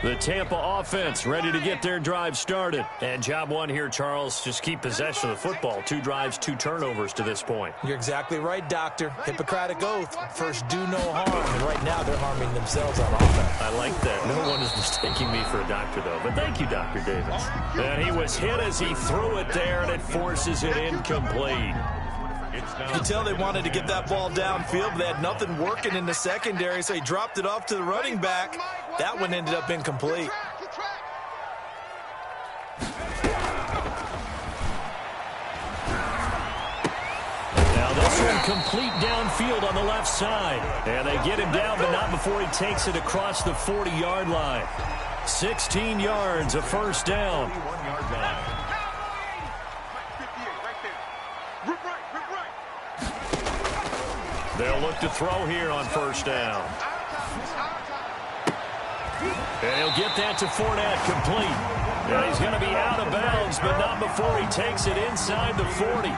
The Tampa offense ready to get their drive started. And job one here, Charles, just keep possession of the football. 2 drives, 2 turnovers to this point. You're exactly right, Doctor. Hippocratic oath. First, do no harm. And right now, they're harming themselves on offense. I like that. No one is mistaking me for a doctor, though. But thank you, Dr. Davis. And he was hit as he threw it there, and it forces it incomplete. You can tell they wanted to get that ball downfield, but they had nothing working in the secondary, so he dropped it off to the running back. That one ended up incomplete. Now this one complete downfield on the left side. And they get him down, but not before he takes it across the 40-yard line. 16 yards, a first down. They'll look to throw here on first down. And he'll get that to Fournette, complete. And he's going to be out of bounds, but not before he takes it inside the 40.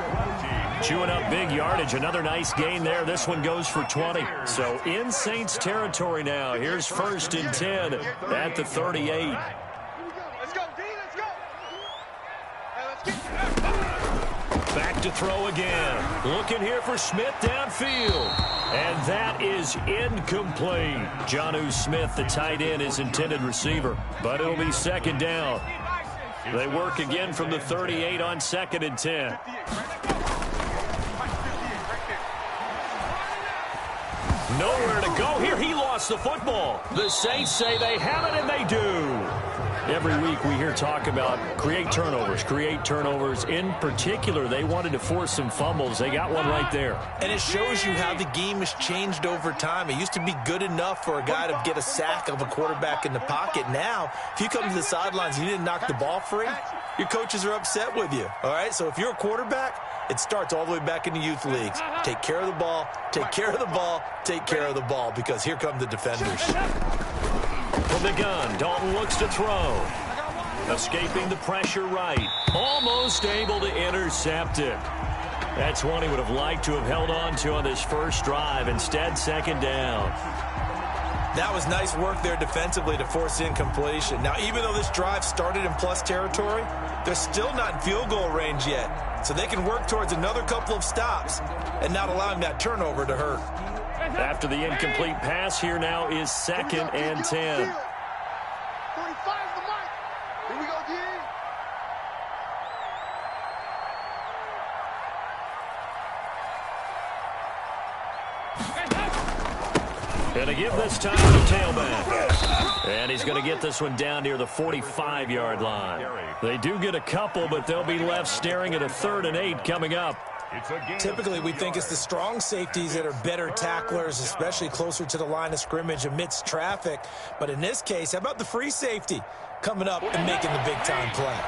Chewing up big yardage. Another nice gain there. This one goes for 20. So in Saints territory now. Here's first and 10 at the 38. Let's go, D, let's go. Let's get Back to throw again. Looking here for Smith downfield. And that is incomplete. Jonnu Smith, the tight end, is intended receiver. But it'll be second down. They work again from the 38 on second and 10. Nowhere to go here. He lost the football. The Saints say they have it, and they do. Every week we hear talk about create turnovers. In particular, they wanted to force some fumbles. They got one right there. And it shows you how the game has changed over time. It used to be good enough for a guy to get a sack of a quarterback in the pocket. Now, if you come to the sidelines and you didn't knock the ball free, your coaches are upset with you. All right, so if you're a quarterback, it starts all the way back in the youth leagues. Take care of the ball, take care of the ball, take care of the ball, because here come the defenders. From the gun, Dalton looks to throw. Escaping the pressure right. Almost able to intercept it. That's one he would have liked to have held on to on this first drive. Instead, second down. That was nice work there defensively to force incompletion. Now, even though this drive started in plus territory, they're still not in field goal range yet. So they can work towards another couple of stops and not allowing that turnover to hurt. After the incomplete pass, here now is second and 10. 35 the mark. Here we go, D. And to give this time to the tailback. And he's going to get this one down near the 45-yard line. They do get a couple, but they'll be left staring at a 3rd and 8 coming up. Typically, we think it's the strong safeties that are better tacklers, especially closer to the line of scrimmage amidst traffic. But in this case, how about the free safety coming up and making the big-time play?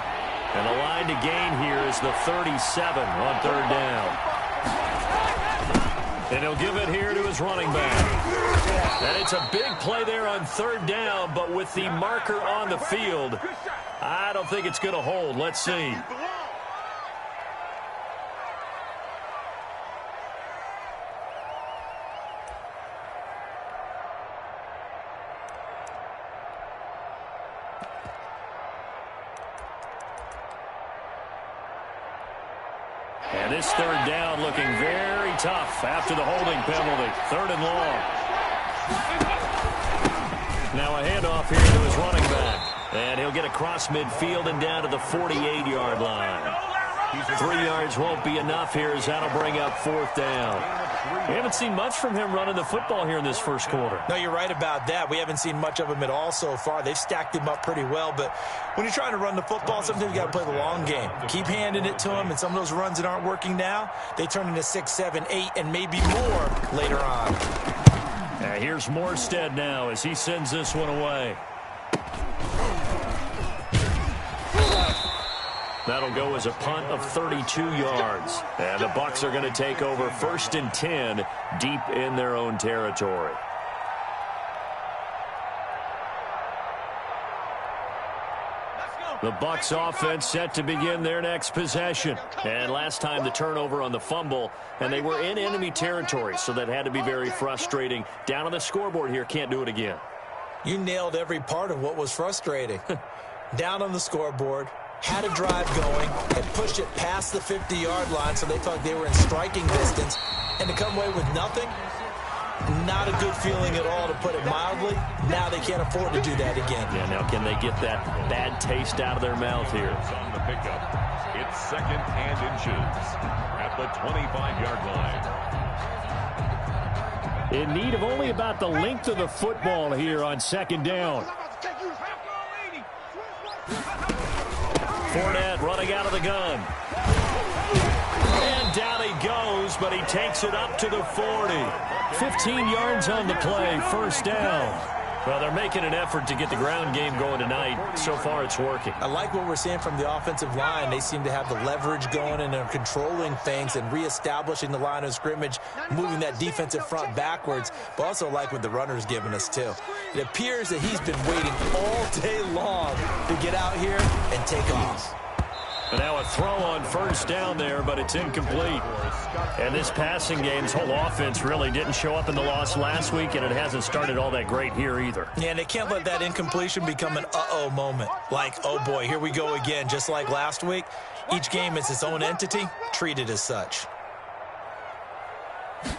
And the line to gain here is the 37 on 3rd down. And he'll give it here to his running back. And it's a big play there on 3rd down, but with the marker on the field, I don't think it's going to hold. Let's see. And this 3rd down looking very tough after the holding penalty. 3rd and long. Now a handoff here to his running back. And he'll get across midfield and down to the 48-yard line. 3 yards won't be enough here as that'll bring up 4th down. We haven't seen much from him running the football here in this first quarter. No, you're right about that. We haven't seen much of him at all so far. They've stacked him up pretty well, but when you're trying to run the football, sometimes you got to play the long game. Keep handing it to him, and some of those runs that aren't working now, they turn into 6, 7, 8, and maybe more later on. Here's Morstead now as he sends this one away. That'll go as a punt of 32 yards. And the Bucs are going to take over 1st and 10 deep in their own territory. The Bucs offense set to begin their next possession. And last time the turnover on the fumble, and they were in enemy territory, so that had to be very frustrating. Down on the scoreboard here, can't do it again. You nailed every part of what was frustrating. Down on the scoreboard, had a drive going, had pushed it past the 50-yard line so they thought they were in striking distance, and to come away with nothing, not a good feeling at all, to put it mildly. Now they can't afford to do that again. Yeah, now can they get that bad taste out of their mouth here? On the pickup, it's 2nd and inches at the 25-yard line. In need of only about the length of the football here on 2nd down. Fournette running out of the gun. And down he goes, but he takes it up to the 40. 15 yards on the play, 1st down. Well, they're making an effort to get the ground game going tonight. So far, it's working. I like what we're seeing from the offensive line. They seem to have the leverage going, and they're controlling things and reestablishing the line of scrimmage, moving that defensive front backwards, but also like what the runner's giving us, too. It appears that he's been waiting all day long to get out here and take off. And now a throw on 1st down there, but it's incomplete. And this passing game's whole offense really didn't show up in the loss last week, and it hasn't started all that great here either. Yeah, and they can't let that incompletion become an uh-oh moment. Like, oh boy, here we go again, just like last week. Each game is its own entity, treated as such. He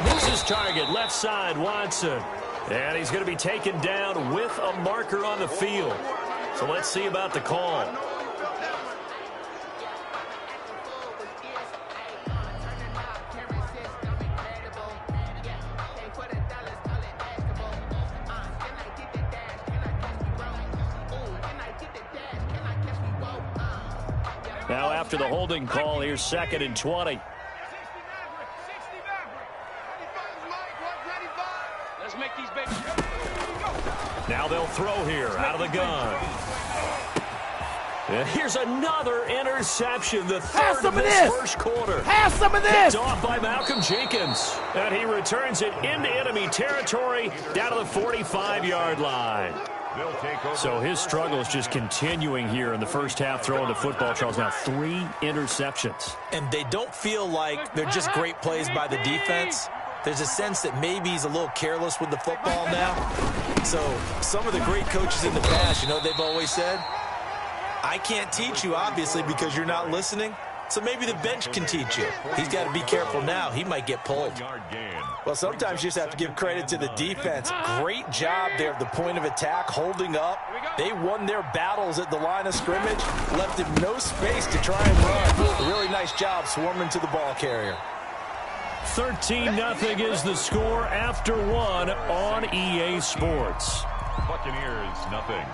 hits his target, left side, Watson. And he's going to be taken down with a marker on the field. So let's see about the call. Now after the holding call, here's 2nd and 20. Now they'll throw here out of the gun. And here's another interception, the third of this first quarter. Have some of this. Picked off by Malcolm Jenkins. And he returns it into enemy territory down to the 45-yard line. So his struggle is just continuing here in the first half, throwing the football, Charles. Now 3 interceptions. And they don't feel like they're just great plays by the defense. There's a sense that maybe he's a little careless with the football now. So some of the great coaches in the past, you know, they've always said, I can't teach you, obviously, because you're not listening. So maybe the bench can teach you. He's got to be careful now. He might get pulled. Well, sometimes you just have to give credit to the defense. Great job there at the point of attack, holding up. They won their battles at the line of scrimmage, left him no space to try and run. A really nice job swarming to the ball carrier. 13-0 is the score after 1 on EA Sports. Buccaneers, nothing.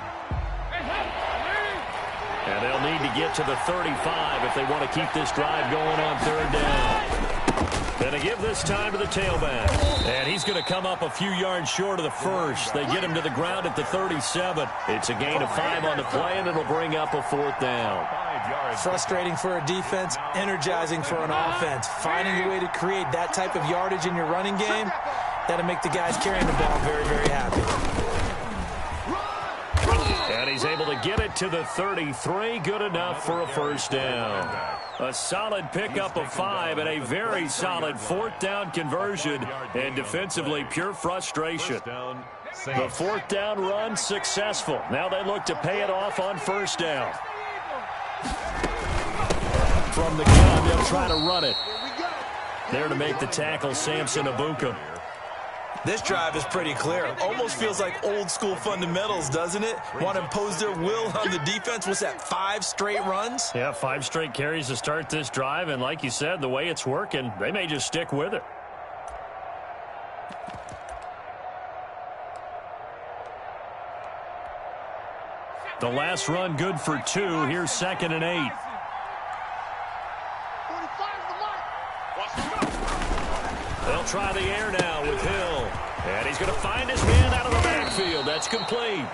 And they'll need to get to the 35 if they want to keep this drive going on 3rd down. Going to give this time to the tailback. And he's going to come up a few yards short of the first. They get him to the ground at the 37. It's a gain of 5 on the play, and it'll bring up a 4th down. Frustrating for a defense, energizing for an offense. Finding a way to create that type of yardage in your running game, that'll make the guys carrying the ball very, very happy. And he's able to get it to the 33. Good enough for a 1st down. A solid pickup of 5 and a very solid 4th down conversion. And defensively, pure frustration. The 4th down run successful. Now they look to pay it off on 1st down. From the gun, they'll try to run it. There to make the tackle, Samson Ebukam. This drive is pretty clear. Almost feels like old school fundamentals, doesn't it? Want to impose their will on the defense. What's that, 5 straight runs? Yeah, 5 straight carries to start this drive. And like you said, the way it's working, they may just stick with it. The last run good for 2. Here's 2nd and 8. They'll try the air now with Hill. And he's going to find his man out of the backfield. That's complete.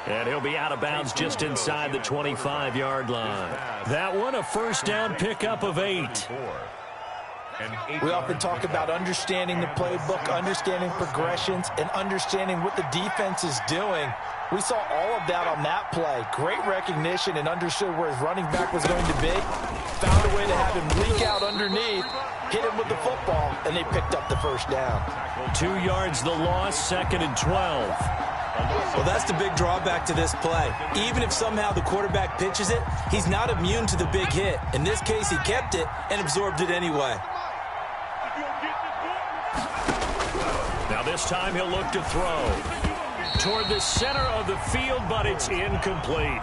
And he'll be out of bounds just inside the 25-yard line. That one, a 1st down pickup of 8. We often talk about understanding the playbook, understanding progressions, and understanding what the defense is doing. We saw all of that on that play. Great recognition and understood where his running back was going to be. found a way to have him leak out underneath, hit him with the football, and they picked up the first down. 2 yards the loss, 2nd and 12. Well, that's the big drawback to this play. Even if somehow the quarterback pitches it, he's not immune to the big hit. In this case, he kept it and absorbed it anyway. Now this time he'll look to throw toward the center of the field, but it's incomplete.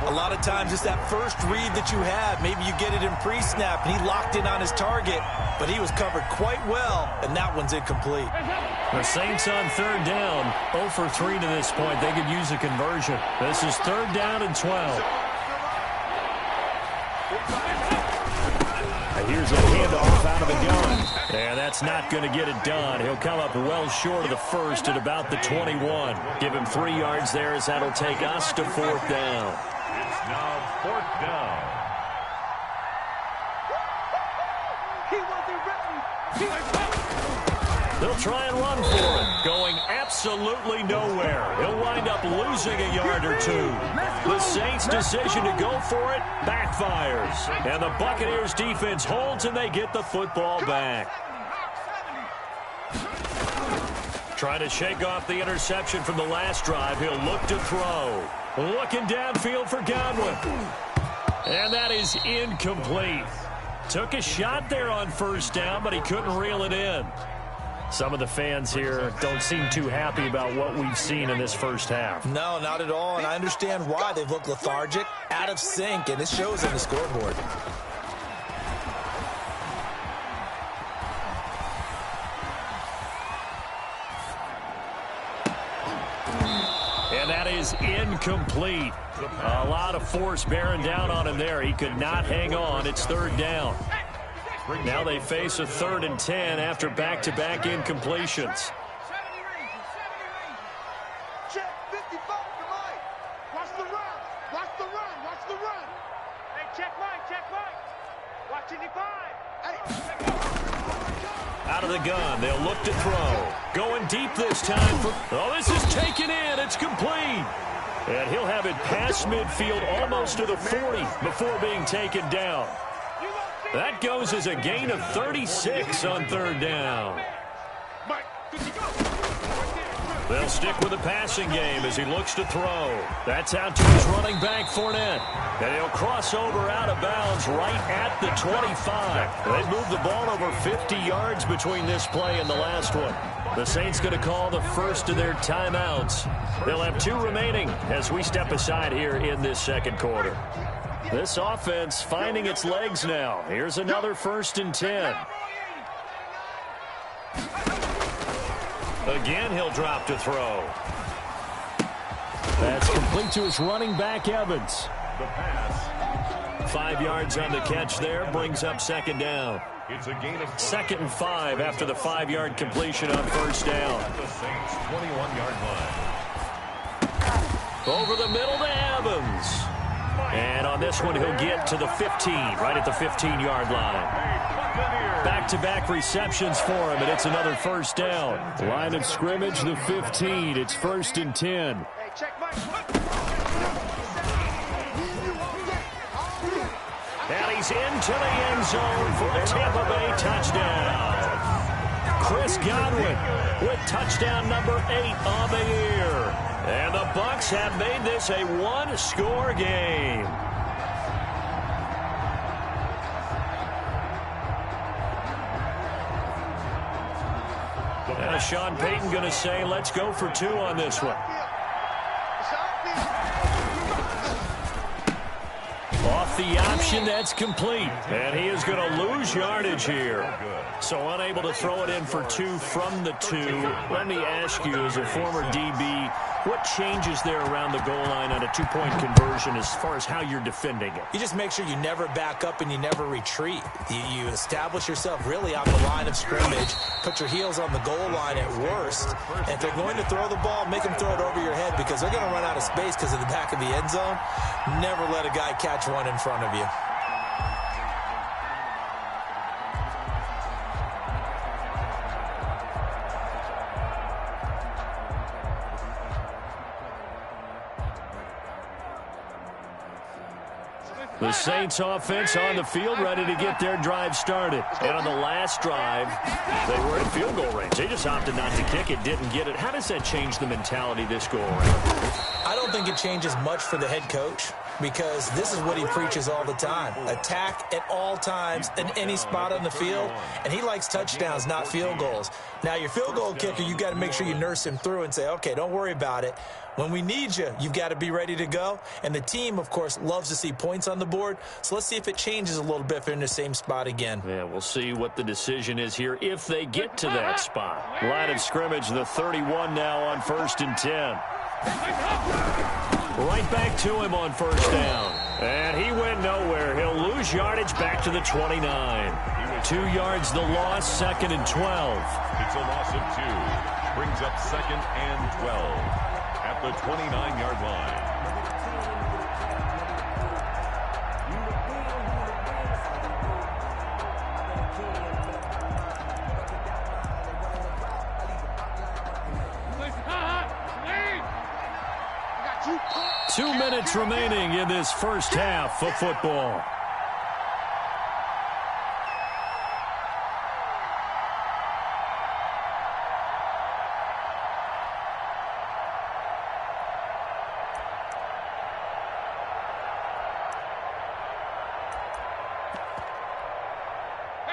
A lot of times it's that first read that you have. Maybe you get it in pre-snap, and he locked in on his target, but he was covered quite well, and that one's incomplete. The Saints on 3rd down, 0 for 3 to this point. They could use a conversion. This is 3rd down and 12. Here's a handoff out of the gun. And that's not going to get it done. He'll come up well short of the first at about the 21. Give him 3 yards there as that'll take us to 4th down. It's now 4th down. They'll try and run for it, going absolutely nowhere. He'll wind up losing a yard or 2. The Saints' decision to go for it backfires. And the Buccaneers defense holds and they get the football back. Trying to shake off the interception from the last drive. He'll look to throw. Looking downfield for Godwin. And that is incomplete. Took a shot there on 1st down, but he couldn't reel it in. Some of the fans here don't seem too happy about what we've seen in this first half. No, not at all, and I understand why. They've looked lethargic, out of sync, and it shows on the scoreboard. And that is incomplete. A lot of force bearing down on him there. He could not hang on. It's 3rd down. Now they face a 3rd and 10 after back-to-back incompletions. Check 55 to Mike. Watch the run. Watch the run. Watch the run. Hey, check Mike. Check Mike. Watch 55. Out of the gun. They'll look to throw. Going deep this time. Oh, this is taken in. It's complete. And he'll have it past midfield almost to the 40 before being taken down. That goes as a gain of 36 on 3rd down. They'll stick with the passing game as he looks to throw. That's out to his running back, Fournette. And he'll cross over out of bounds right at the 25. They moved the ball over 50 yards between this play and the last one. The Saints going to call the first of their timeouts. They'll have 2 remaining as we step aside here in this 2nd quarter. This offense finding its legs now. Here's another 1st and 10. Again, he'll drop to throw. That's complete to his running back, Evans. The pass. 5 yards on the catch there, brings up 2nd down. It's a gain of 2nd and 5 after the 5-yard completion on 1st down. the Saints' 21-yard line. Over the middle to Evans. And on this one, he'll get to the 15, right at the 15-yard line. Back-to-back receptions for him, and it's another 1st down. Line of scrimmage, the 15. It's 1st and 10. Hey, check Mike. And he's into the end zone for a Tampa Bay touchdown. Chris Godwin with touchdown number 8 on the year. And the Bucs have made this a 1-score game. Now Sean Payton going to say, let's go for 2 on this one. Off the option, that's complete. And he is going to lose yardage here. So unable to throw it in for 2 from the 2. Let me ask you, as a former DB, what changes there around the goal line on a 2-point conversion as far as how you're defending it? You just make sure you never back up and you never retreat. You establish yourself really on the line of scrimmage, put your heels on the goal line at worst. And if they're going to throw the ball, make them throw it over your head because they're going to run out of space because of the back of the end zone. Never let a guy catch one in front of you. The Saints offense on the field, ready to get their drive started. And on the last drive, they were in field goal range. They just opted not to kick it, didn't get it. How does that change the mentality this go around? I don't think it changes much for the head coach, because this is what he preaches all the time. Attack at all times in any spot on the field, and he likes touchdowns, not field goals. Now, your field goal kicker, you got to make sure you nurse him through and say, okay, don't worry about it. When we need you, you've got to be ready to go. And the team, of course, loves to see points on the board. So let's see if it changes a little bit if they're in the same spot again. Yeah, we'll see what the decision is here if they get to that spot. Line of scrimmage, the 31 now on 1st and 10. Right back to him on 1st down. And he went nowhere. He'll lose yardage back to the 29. 2 yards the loss, 2nd and 12. It's a loss of 2. Brings up 2nd and 12 at the 29-yard line. Two minutes remaining in this first half of football.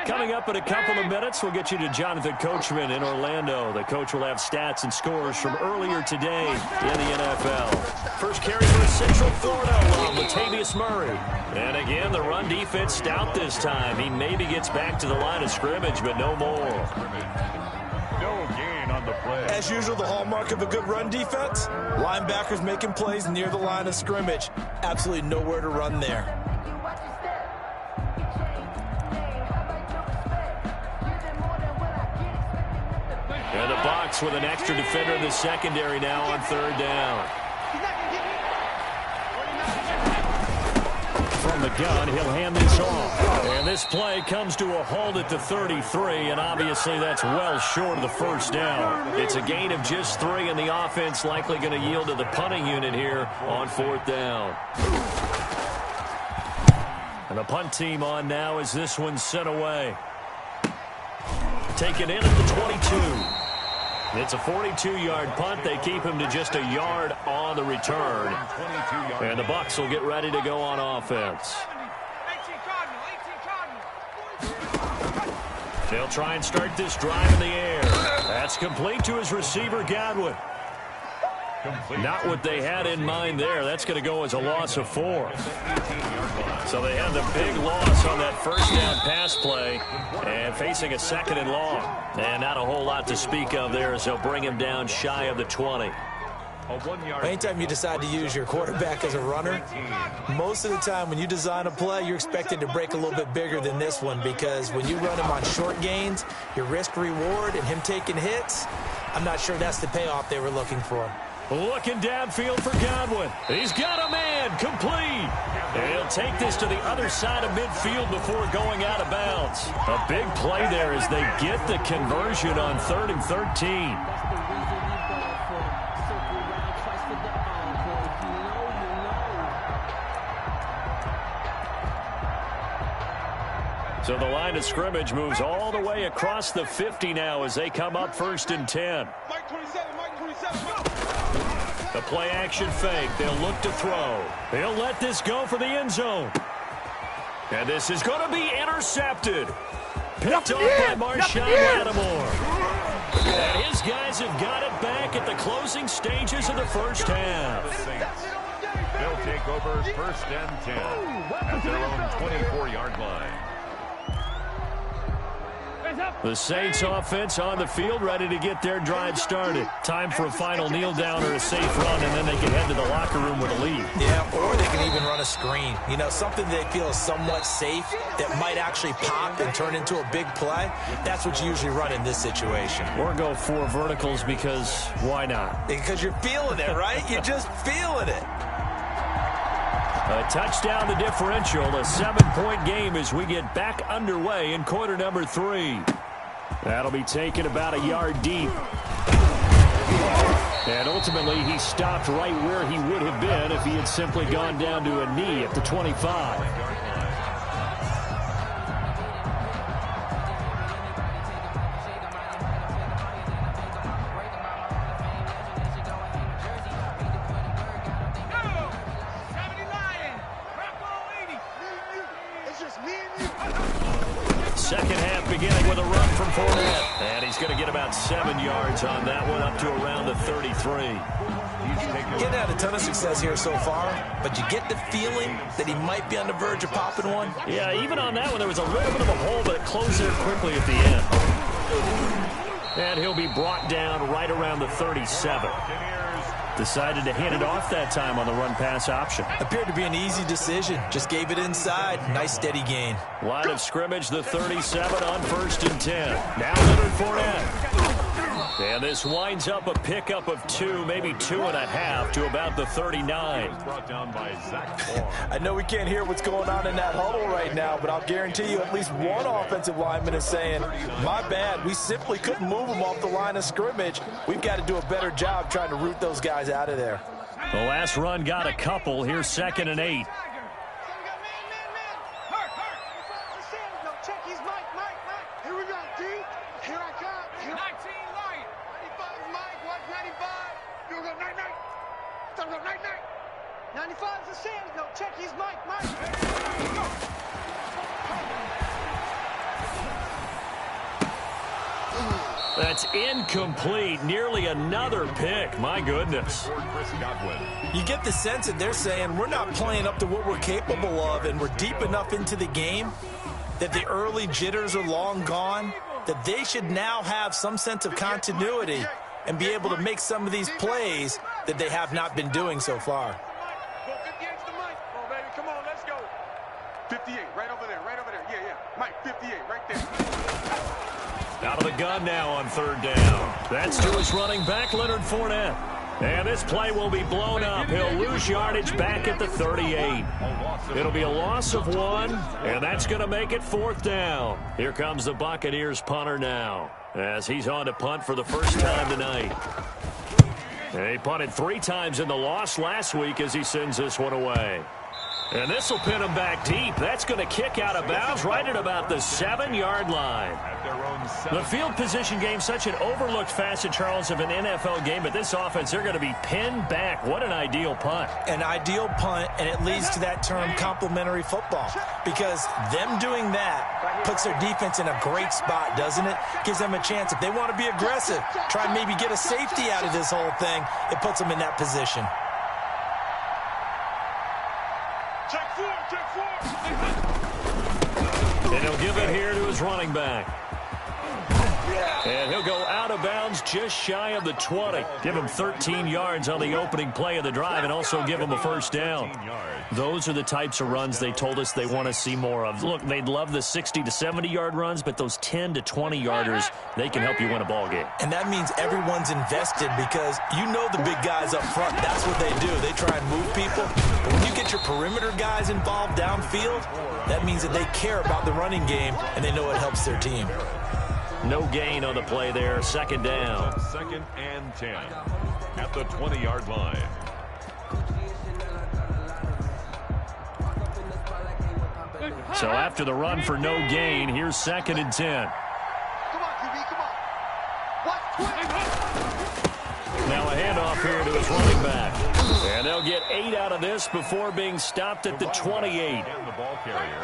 Coming up in a couple of minutes, we'll get you to Jonathan Coachman in Orlando. The coach will have stats and scores from earlier today in the NFL. First carry for Central Florida along Latavius Murray. And again, the run defense stout this time. He maybe gets back to the line of scrimmage, but no more. No gain on the play. As usual, the hallmark of a good run defense, linebackers making plays near the line of scrimmage. Absolutely nowhere to run there. And the Bucs with an extra defender in the secondary now on 3rd down. From the gun, he'll hand this off. And this play comes to a halt at the 33, and obviously that's well short of the 1st down. It's a gain of just 3, and the offense likely going to yield to the punting unit here on 4th down. And the punt team on now as this one's sent away. Taken in at the 22. It's a 42-yard punt. They keep him to just a yard on the return. And the Bucs will get ready to go on offense. They'll try and start this drive in the air. That's complete to his receiver, Godwin. Not what they had in mind there. That's going to go as a loss of 4. So they had the big loss on that 1st down pass play and facing a 2nd and long. And not a whole lot to speak of there as they'll bring him down shy of the 20. Anytime you decide to use your quarterback as a runner, most of the time when you design a play, you're expected to break a little bit bigger than this one, because when you run him on short gains, your risk-reward and him taking hits, I'm not sure that's the payoff they were looking for. Looking downfield for Godwin. He's got a man, complete. And he'll take this to the other side of midfield before going out of bounds. A big play there as they get the conversion on 3rd and 13. So the line of scrimmage moves all the way across the 50 now as they come up 1st and 10. Mike 27, Mike 27, go! The play action fake. They'll look to throw. They'll let this go for the end zone. And this is going to be intercepted. Picked off by Marshawn Lattimore. And his guys have got it back at the closing stages of the first half. They'll take over 1st and 10 at their own 24-yard line. The Saints offense on the field, ready to get their drive started. Time for a final kneel down or a safe run, and then they can head to the locker room with a lead. Yeah, or they can even run a screen. You know, something they feel is somewhat safe that might actually pop and turn into a big play. That's what you usually run in this situation. Or go 4 verticals, because why not? Because you're feeling it, right? You're just feeling it. A touchdown the differential, a 7-point game as we get back underway in quarter number 3. That'll be taken about a yard deep. And ultimately, he stopped right where he would have been if he had simply gone down to a knee at the 25. beginning with a run from Fournette. And he's going to get about 7 yards on that one, up to around the 33. Getting had a ton of success here so far, but you get the feeling that he might be on the verge of popping one. Yeah, even on that one, there was a little bit of a hole, but it closed there quickly at the end. And he'll be brought down right around the 37. Decided to hand it off that time on the run-pass option. Appeared to be an easy decision. Just gave it inside. Nice steady gain. Line of scrimmage, the 37 on 1st and 10. Now Leonard Fournette. And this winds up a pickup of 2, maybe 2.5 to about the 39. Brought down by Zach Moore. I know we can't hear what's going on in that huddle right now, but I'll guarantee you at least one offensive lineman is saying, my bad, we simply couldn't move them off the line of scrimmage. We've got to do a better job trying to root those guys out of there. The last run got a couple. Here's 2nd and 8. Here we go, D. Here I come. 19 light. 95 Mike. Watch 95. Here we go, night. Start go, night. 95's the Sandy. No, check. He's Mike. That's incomplete. Nearly another pick. My goodness. You get the sense that they're saying we're not playing up to what we're capable of, and we're deep enough into the game that the early jitters are long gone, that they should now have some sense of continuity and be able to make some of these plays that they have not been doing so far. Go 58's the Mike. Oh, baby, come on, let's go. 58, right over there. Yeah. Mike, 58, right there. Out of the gun now on 3rd down. That's to his running back, Leonard Fournette. And this play will be blown up. He'll lose yardage back at the 38. It'll be a loss of 1, and that's going to make it 4th down. Here comes the Buccaneers punter now, as he's on to punt for the first time tonight. And he punted 3 times in the loss last week as he sends this one away. And this will pin him back deep. That's going to kick out of bounds right at about the 7-yard line. The field position game, such an overlooked facet, Charles, of an NFL game, but this offense, they're going to be pinned back. What an ideal punt. An ideal punt, and it leads to that term complementary football, because them doing that puts their defense in a great spot, doesn't it? Gives them a chance. If they want to be aggressive, try and maybe get a safety out of this whole thing, it puts them in that position. And he'll give it here to his running back. And he'll go out of bounds just shy of the 20. Give him 13 yards on the opening play of the drive and also give him a first down. Those are the types of runs they told us they want to see more of. Look, they'd love the 60 to 70-yard runs, but those 10 to 20-yarders, they can help you win a ball game. And that means everyone's invested, because you know the big guys up front, that's what they do. They try and move people. But when you get your perimeter guys involved downfield, that means that they care about the running game, and they know it helps their team. No gain on the play there. 2nd down. 2nd and 10 at the 20-yard line. So after the run for no gain, here's 2nd and 10. Come on, QB, come on. What? Now a handoff here to his running back. And they'll get 8 out of this before being stopped at the 28.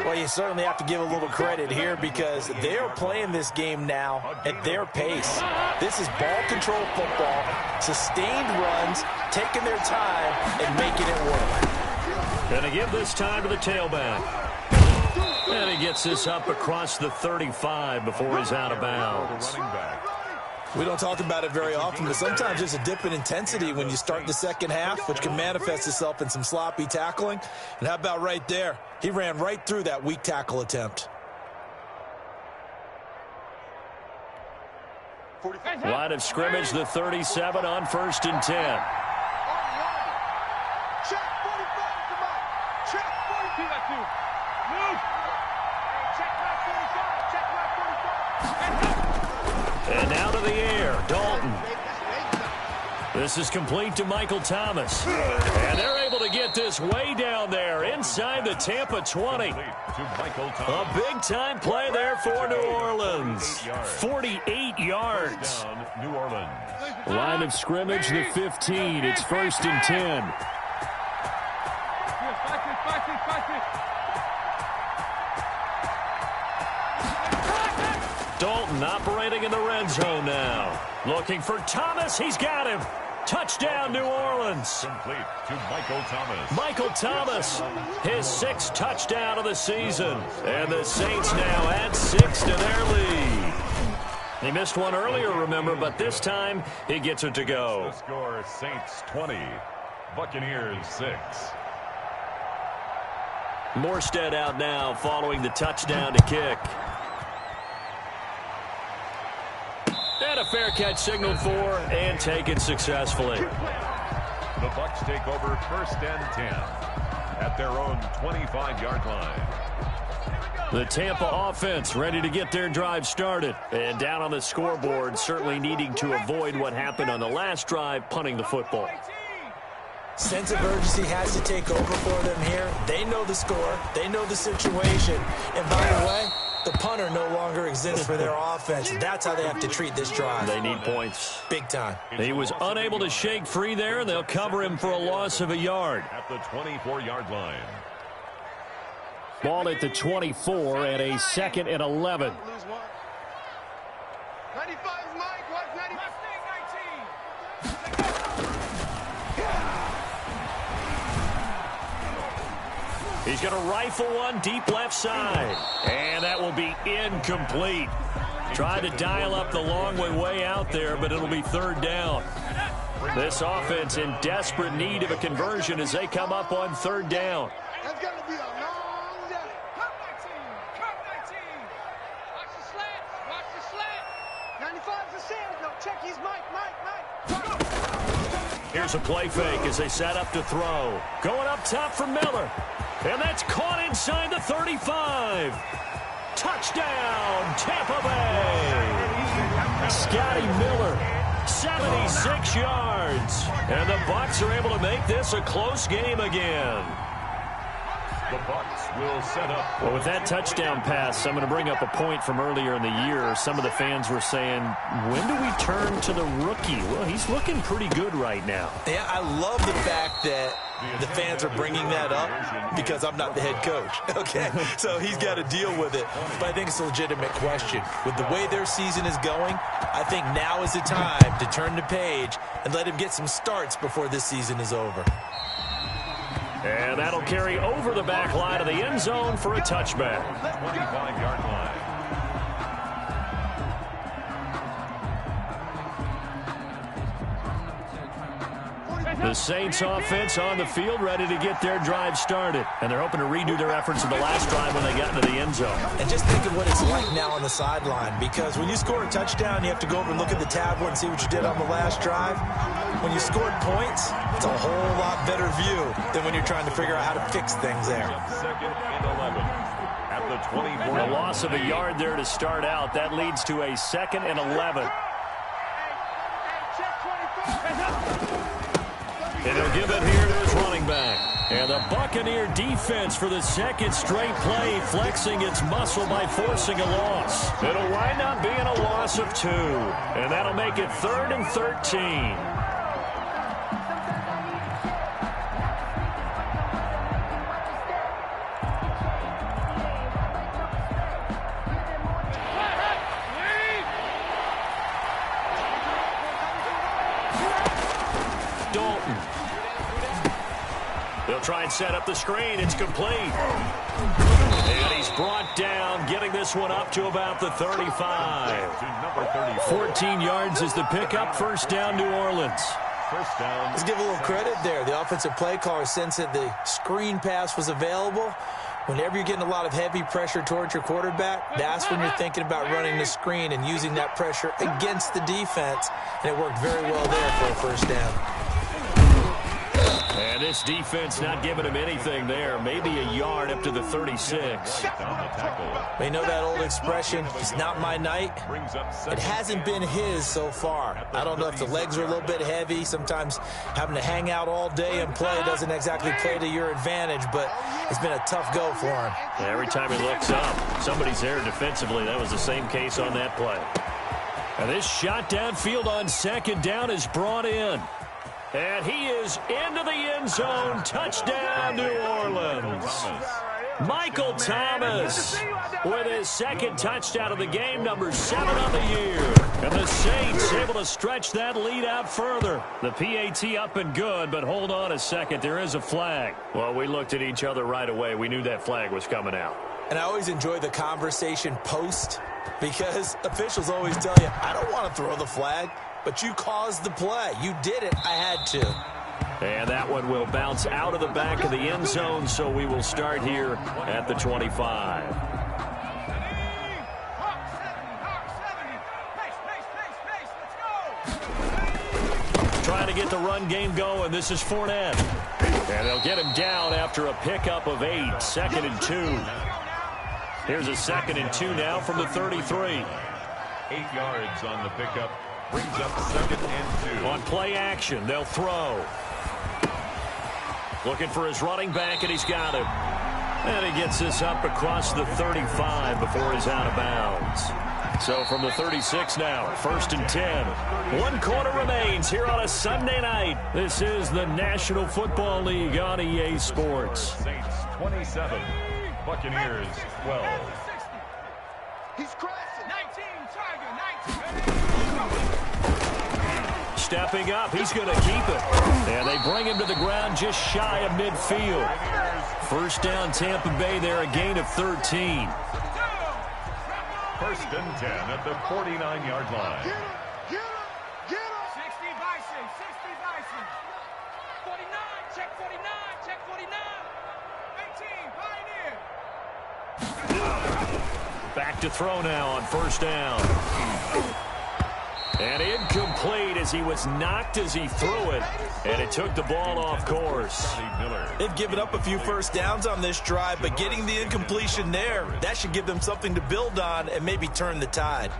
Well, you certainly have to give a little credit here, because they're playing this game now at their pace. This is ball control football, sustained runs, taking their time and making it work. Going to give this time to the tailback. And he gets this up across the 35 before he's out of bounds. We don't talk about it very often, but sometimes there's a dip in intensity when you start the second half, which can manifest itself in some sloppy tackling. And how about right there? He ran right through that weak tackle attempt. Line of scrimmage, the 37 on 1st and 10. Check 45, come on. Check 45. Move. Check my 45. Check my 45. And now to the air, Dalton. This is complete to Michael Thomas. And they're able to get this way down there inside the Tampa 20. A big-time play there for New Orleans. 48 yards. New Orleans. Line of scrimmage, the 15. It's 1st and 10. Burton operating in the red zone now. Looking for Thomas. He's got him. Touchdown, New Orleans. Complete to Michael Thomas. Michael Thomas, his 6th touchdown of the season. And the Saints now add 6 to their lead. He missed one earlier, remember, but this time he gets it to go. The score, Saints 20, Buccaneers 6. Morstead out now following the touchdown to kick. And a fair catch signaled for and taken successfully. The Bucs take over 1st and 10 at their own 25-yard line. The Tampa offense ready to get their drive started. And down on the scoreboard, certainly needing to avoid what happened on the last drive, punting the football. Sense of urgency has to take over for them here. They know the score. They know the situation. And by the way, the punter no longer exists for their offense. That's how they have to treat this drive. They need points. Big time. He was unable to shake free there, and they'll cover him for a loss of a yard. At the 24-yard line. Ball at the 24 and a 2nd and 11. 95 Mike, what's 19? He's going to rifle one deep left side. And that will be incomplete. Tried to dial up the long way out there, but it'll be 3rd down. This offense in desperate need of a conversion as they come up on 3rd down. That's going to be a long day. Come 19. Watch the slant. 95's the sand. No, check. He's Mike. Here's a play fake as they set up to throw. Going up top for Miller. And that's caught inside the 35. Touchdown, Tampa Bay. Scotty Miller, 76 yards. And the Bucs are able to make this a close game again. The Bucs will set up. Well, with that touchdown pass, I'm going to bring up a point from earlier in the year. Some of the fans were saying, when do we turn to the rookie? Well, he's looking pretty good right now. Yeah, I love the fact that the fans are bringing that up because I'm not the head coach. Okay, so he's got to deal with it. But I think it's a legitimate question. With the way their season is going, I think now is the time to turn the page and let him get some starts before this season is over. And that'll carry over the back line of the end zone for a touchback. 25-yard line. The Saints offense on the field ready to get their drive started. And they're hoping to redo their efforts of the last drive when they got into the end zone. And just think of what it's like now on the sideline, because when you score a touchdown, you have to go over and look at the tablet and see what you did on the last drive. When you scored points, it's a whole lot better view than when you're trying to figure out how to fix things there. 2nd and 11 at the 24. A loss of a yard there to start out. That leads to a 2nd and 11. And he'll give it here to his running back. And the Buccaneer defense for the 2nd straight play, flexing its muscle by forcing a loss. It'll wind up being a loss of 2. And that'll make it 3rd and 13. They'll try and set up the screen. It's complete. And he's brought down, getting this one up to about the 35. 14 yards is the pickup. 1st down, New Orleans. 1st down. Let's give a little credit there. The offensive play caller sensed that the screen pass was available. Whenever you're getting a lot of heavy pressure towards your quarterback, that's when you're thinking about running the screen and using that pressure against the defense. And it worked very well there for a 1st down. And this defense not giving him anything there. Maybe a yard up to the 36. We know that old expression, it's not my night. It hasn't been his so far. I don't know if the legs are a little bit heavy. Sometimes having to hang out all day and play doesn't exactly play to your advantage, but it's been a tough go for him. Every time he looks up, somebody's there defensively. That was the same case on that play. And this shot downfield on 2nd down is brought in. And he is into the end zone. Touchdown, New Orleans. Michael Thomas with his second touchdown of the game, number 7 on the year. And the Saints able to stretch that lead out further. The PAT up and good, but hold on a second. There is a flag. Well, we looked at each other right away. We knew that flag was coming out. And I always enjoy the conversation post because officials always tell you, I don't want to throw the flag, but you caused the play. You did it. I had to. And that one will bounce out of the back of the end zone, so we will start here at the 25. Trying to get the run game going. This is Fournette. And they'll get him down after a pickup of 8. 2nd and 2. Here's a 2nd and 2 now from the 33. 8 yards on the pickup. Brings up 2nd and 2. On play action, they'll throw. Looking for his running back, and he's got him. And he gets this up across the 35 before he's out of bounds. So from the 36 now, 1st and 10. 1 quarter remains here on a Sunday night. This is the National Football League on EA Sports. Saints 27, Buccaneers 12. He's crashing. 19, Tiger, 19. Stepping up, he's going to keep it. And they bring him to the ground just shy of midfield. 1st down, Tampa Bay there, a gain of 13. 1st and 10 at the 49-yard line. Get him. Get him. Get him. 60 Bison, 60 Bison. 49, check 49, check 49. 18, Pioneer. Back to throw now on 1st down. And incomplete as he was knocked as he threw it. And it took the ball off course. They've given up a few 1st downs on this drive, but getting the incompletion there, that should give them something to build on and maybe turn the tide.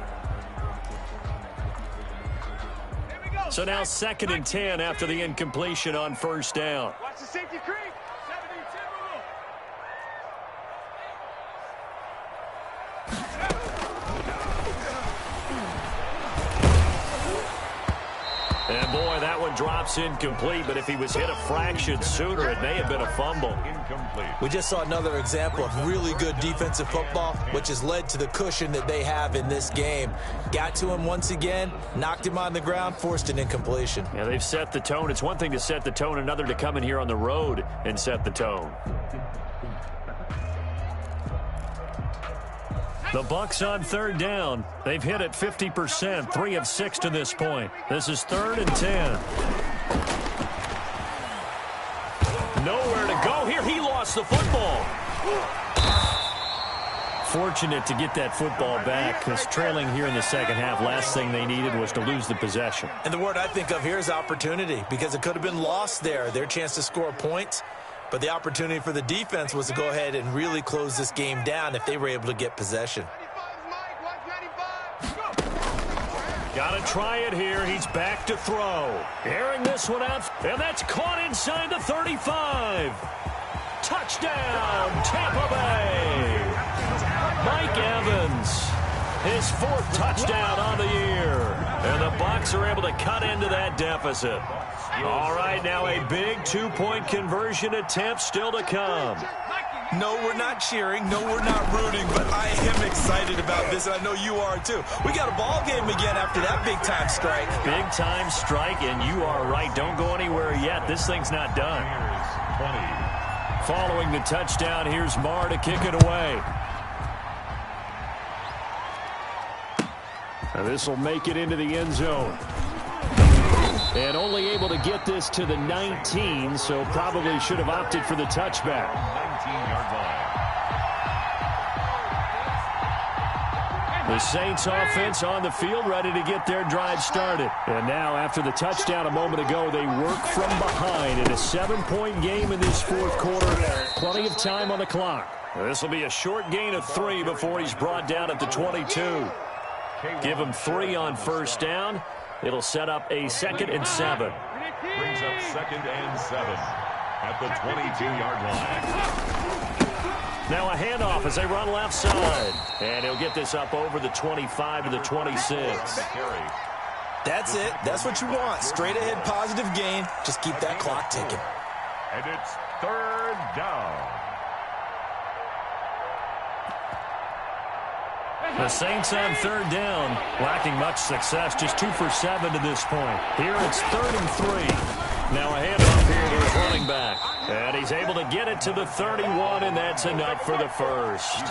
So now 2nd and 10 after the incompletion on 1st down. Watch the safety creep. 70 Timberwolves. And boy, that one drops incomplete, but if he was hit a fraction sooner, it may have been a fumble. Incomplete. We just saw another example of really good defensive football, which has led to the cushion that they have in this game. Got to him once again, knocked him on the ground, forced an incompletion. Yeah, they've set the tone. It's one thing to set the tone, another to come in here on the road and set the tone. The Bucs on 3rd down. They've hit it 50%, 3 of 6 to this point. This is 3rd and 10. Nowhere to go here. He lost the football. Fortunate to get that football back because trailing here in the 2nd half, last thing they needed was to lose the possession. And the word I think of here is opportunity, because it could have been lost there, their chance to score points. But the opportunity for the defense was to go ahead and really close this game down if they were able to get possession. 95 Mike. Watch 95. Got to try it here. He's back to throw. Airing this one out, and that's caught inside the 35. Touchdown, Tampa Bay. Mike Evans, his 4th touchdown on the year. And the Bucs are able to cut into that deficit. All right, now a big 2-point conversion attempt still to come. No, we're not cheering. No, we're not rooting, but I am excited about this, and I know you are too. We got a ball game again after that big-time strike. Big-time strike, and you are right. Don't go anywhere yet. This thing's not done. 20. Following the touchdown, here's Marr to kick it away. Now this will make it into the end zone. And only able to get this to the 19, so probably should have opted for the touchback. 19-yard line. The Saints offense on the field, ready to get their drive started. And now, after the touchdown a moment ago, they work from behind in a 7-point game in this 4th quarter. Plenty of time on the clock. This will be a short gain of 3 before he's brought down at the 22. Give him 3 on 1st down. It'll set up a 2nd and 7. Brings up 2nd and 7 at the 22-yard line. Now a handoff as they run left side. And he'll get this up over the 25 to the 26. That's it. That's what you want. Straight ahead positive gain. Just keep that clock ticking. And it's 3rd down. The Saints on third down, lacking much success, just 2 for 7 to this point. Here it's 3rd and 3. Now a handoff here to his running back. And he's able to get it to the 31, and that's enough for the first.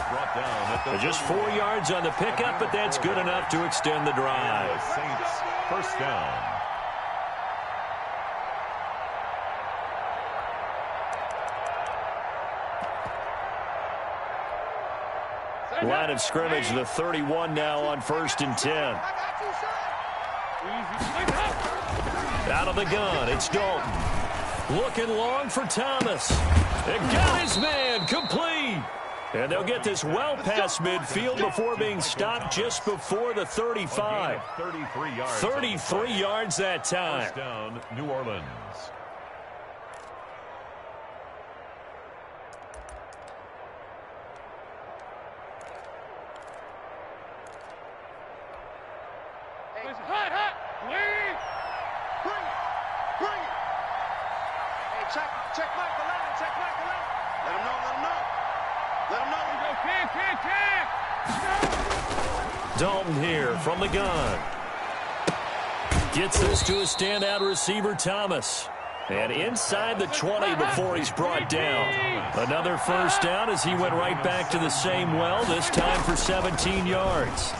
Just 4 yards on the pickup, but that's good enough to extend the drive. Saints, first down. Line of scrimmage, the 31 now on 1st and 10. Out of the gun, it's Dalton. Looking long for Thomas. And got his man, complete. And they'll get this well past midfield before being stopped just before the 35. 33 yards. 33 yards that time. First down, New Orleans. Check Michael Allen. Check Michael Allen. Let him know. Let him know. Dalton here from the gun. Gets this to a standout receiver, Thomas. And inside the 20 before he's brought down. Another first down as he went right back to the same well, this time for 17 yards.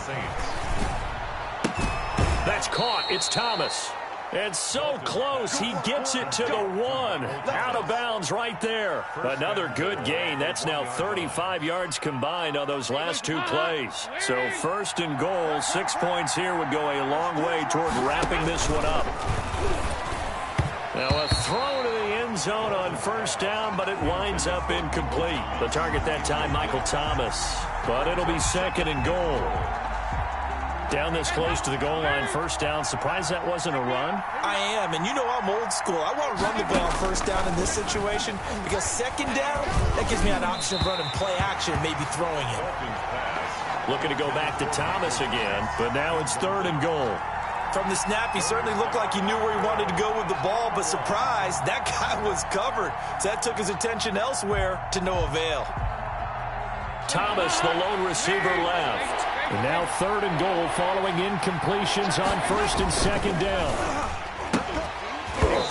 That's caught. It's Thomas. And so close, he gets it to the 1. Out of bounds right there. Another good gain. That's now 35 yards combined on those last 2 plays. So 1st and goal, 6 points here would go a long way toward wrapping this one up. Now a throw to the end zone on 1st down, but it winds up incomplete. The target that time, Michael Thomas. But it'll be 2nd and goal. Down this close to the goal line, 1st down. Surprised that wasn't a run? I am, and you know I'm old school. I want to run the ball on 1st down in this situation because 2nd down, that gives me an option of running play action and maybe throwing it. Looking to go back to Thomas again, but now it's 3rd and goal. From the snap, he certainly looked like he knew where he wanted to go with the ball, but surprise, that guy was covered. So that took his attention elsewhere to no avail. Thomas, the lone receiver, left. And now 3rd and goal following incompletions on 1st and 2nd down.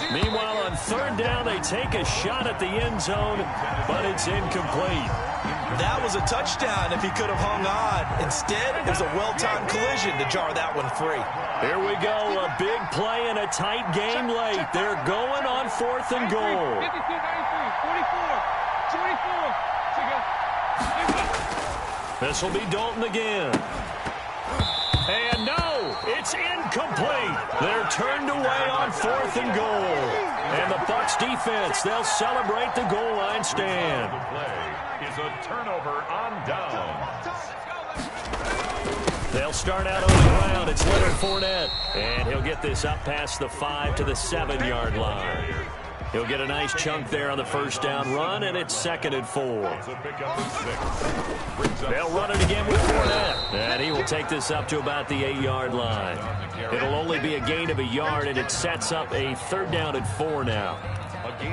Meanwhile, on 3rd down, they take a shot at the end zone, but it's incomplete. That was a touchdown if he could have hung on. Instead, it was a well-timed collision to jar that one free. Here we go, a big play in a tight game late. They're going on 4th and goal. 52, 93, 44, 24. This will be Dalton again. And no, it's incomplete. They're turned away on 4th and goal. And the Bucs defense, they'll celebrate the goal line stand. The play is a turnover on downs. They'll start out on the ground. It's Leonard Fournette. And he'll get this up past the 5 to the 7-yard line. He'll get a nice chunk there on the 1st down run, and it's 2nd and 4. They'll run it again with Fournette. And he will take this up to about the 8-yard line. It'll only be a gain of a yard, and it sets up a 3rd down and 4 now.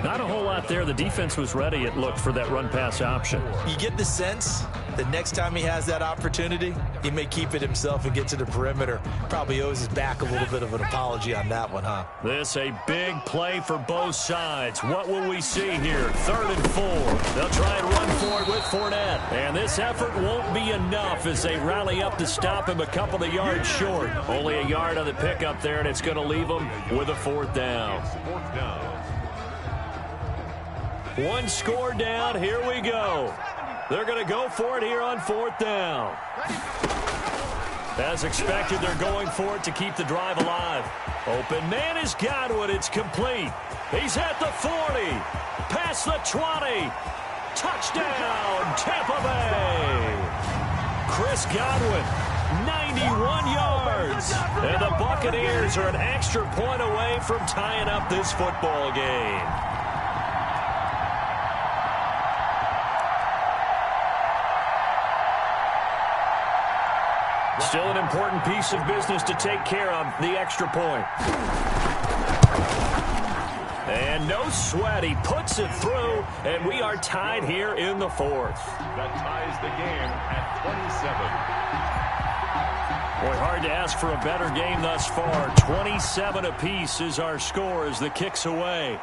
Not a whole lot there. The defense was ready, it looked, for that run-pass option. You get the sense that next time he has that opportunity, he may keep it himself and get to the perimeter. Probably owes his back a little bit of an apology on that one, huh? This a big play for both sides. What will we see here? 3rd and 4. They'll try and run for it with Fournette. And this effort won't be enough as they rally up to stop him a couple of yards short. Only a yard on the pickup there, and it's going to leave him with a 4th down. 4th down. 1 score down. Here we go. They're going to go for it here on 4th down. As expected, they're going for it to keep the drive alive. Open man is Godwin. It's complete. He's at the 40. Past the 20. Touchdown, Tampa Bay. Chris Godwin, 91 yards. And the Buccaneers are an extra point away from tying up this football game. Still an important piece of business to take care of, the extra point. And no sweat, he puts it through, and we are tied here in the 4th. That ties the game at 27. Boy, hard to ask for a better game thus far. 27 apiece is our score as the kick's away.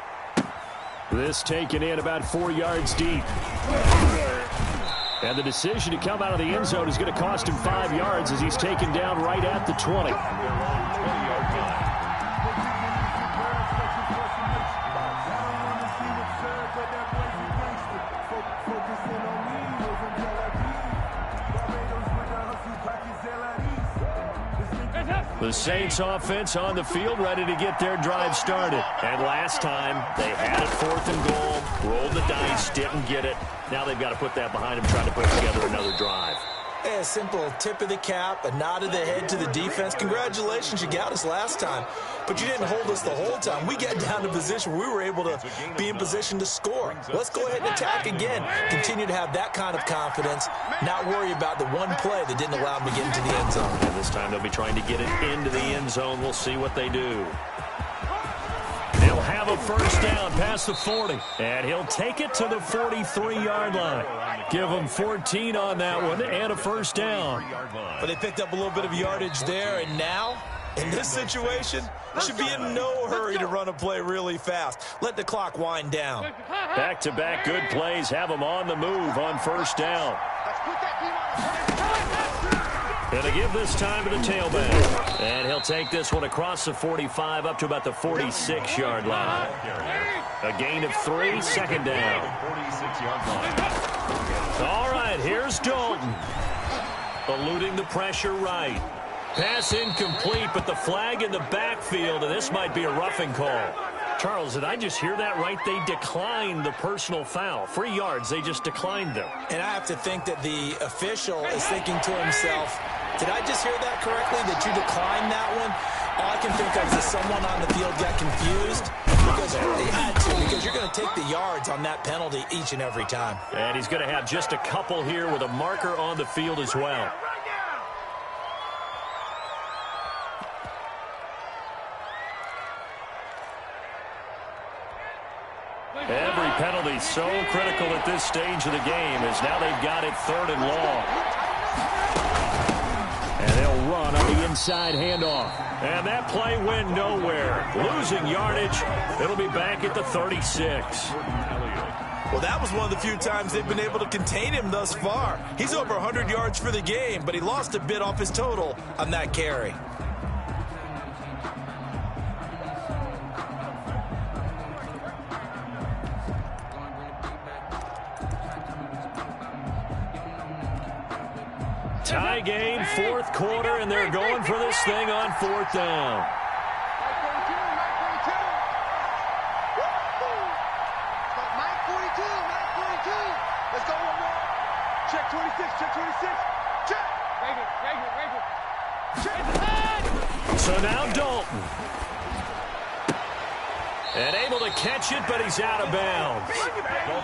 This taken in about 4 yards deep. And the decision to come out of the end zone is going to cost him 5 yards as he's taken down right at the 20. The Saints offense on the field, ready to get their drive started. And last time, they had it 4th and goal, rolled the dice, didn't get it. Now they've got to put that behind them, trying to put together another drive. A simple tip of the cap, a nod of the head to the defense. Congratulations, you got us last time. But you didn't hold us the whole time. We got down to position where we were able to be in position to score. Let's go ahead and attack again. Continue to have that kind of confidence, not worry about the one play that didn't allow them to get into the end zone. And this time they'll be trying to get it into the end zone. We'll see what they do. They'll have a first down past the 40. And he'll take it to the 43-yard line. Give them 14 on that one and a first down. But they picked up a little bit of yardage there, and now, in this situation, should be in no hurry to run a play really fast. Let the clock wind down. Back-to-back good plays have them on the move on first down. And they give this time to the tailback. And he'll take this one across the 45 up to about the 46-yard line. A gain of 3, second down. 46-yard line. All right, here's Dalton. Eluding the pressure right. Pass incomplete, but the flag in the backfield, and this might be a roughing call. Charles, did I just hear that right? They declined the personal foul. 3 yards, they just declined them. And I have to think that the official is thinking to himself, did I just hear that correctly, that you declined that one? All I can think of is that someone on the field got confused because they had to, because you're going to take the yards on that penalty each and every time. And he's going to have just a couple here with a marker on the field as well. Every penalty so critical at this stage of the game as now they've got it 3rd and long. And they'll run on the inside handoff. And that play went nowhere. Losing yardage. It'll be back at the 36. Well, that was one of the few times they've been able to contain him thus far. He's over 100 yards for the game, but he lost a bit off his total on that carry. Tie game, 4th quarter, and they're going for this thing on 4th down. Let's go one more. Check 26, check 26. Check. Check. So now Dalton. And able to catch it, but he's out of bounds.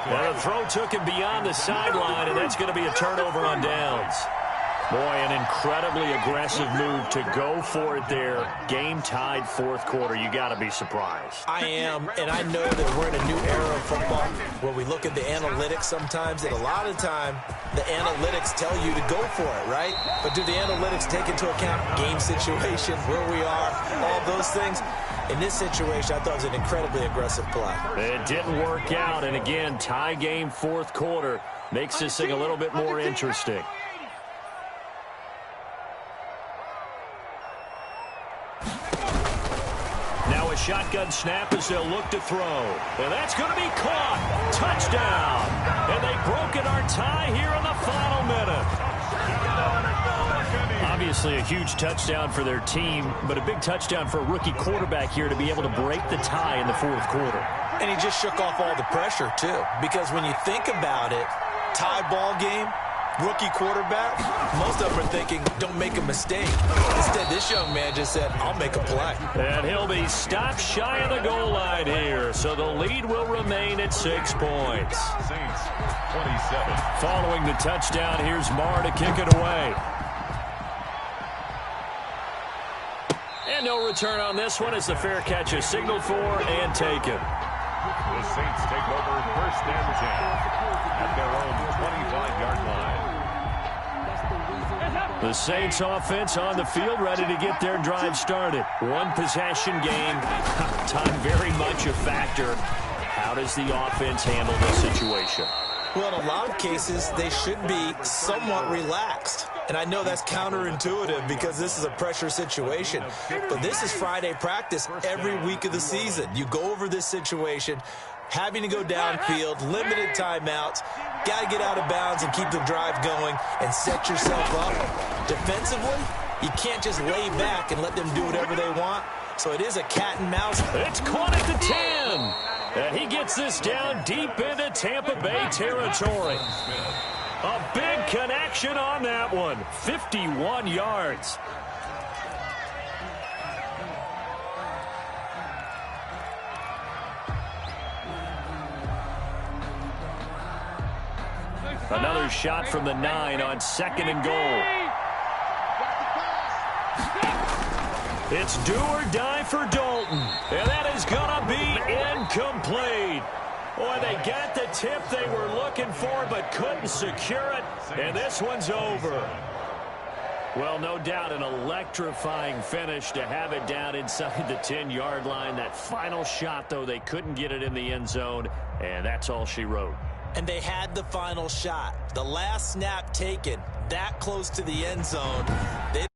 Now the throw took him beyond the sideline, and that's going to be a turnover on downs. Boy, an incredibly aggressive move to go for it there. Game tied 4th quarter. You got to be surprised. I am, and I know that we're in a new era of football where we look at the analytics sometimes, and a lot of time the analytics tell you to go for it, right? But do the analytics take into account game situation, where we are, all those things? In this situation, I thought it was an incredibly aggressive play. It didn't work out, and again, tie game 4th quarter makes this thing a little bit more interesting. Now a shotgun snap as they'll look to throw. And that's going to be caught. Touchdown. And they've broken our tie here in the final minute. Obviously a huge touchdown for their team, but a big touchdown for a rookie quarterback here to be able to break the tie in the 4th quarter. And he just shook off all the pressure, too. Because when you think about it, tie ball game, rookie quarterback, most of them are thinking, don't make a mistake. Instead, this young man just said, I'll make a play. And he'll be stopped shy of the goal line here, so the lead will remain at 6 points. Saints, 27. Following the touchdown, here's Marr to kick it away. And no return on this one as the fair catch is signaled for and taken. The Saints take over 1st and 10 at their own 25-yard line. The Saints offense on the field, ready to get their drive started. One possession game. Time very much a factor. How does the offense handle this situation? Well, in a lot of cases, they should be somewhat relaxed. And I know that's counterintuitive because this is a pressure situation. But this is Friday practice every week of the season. You go over this situation, having to go downfield, limited timeouts, got to get out of bounds and keep the drive going and set yourself up. Defensively, you can't just lay back and let them do whatever they want. So it is a cat and mouse. It's caught at the 10. And he gets this down deep into Tampa Bay territory. A big connection on that one. 51 yards. Another shot from the 9 on 2nd and goal. It's do or die for Dalton. And that is going to be incomplete. Boy, they got the tip they were looking for but couldn't secure it. And this one's over. Well, no doubt an electrifying finish to have it down inside the 10-yard line. That final shot, though, they couldn't get it in the end zone. And that's all she wrote. And they had the final shot. The last snap taken that close to the end zone. They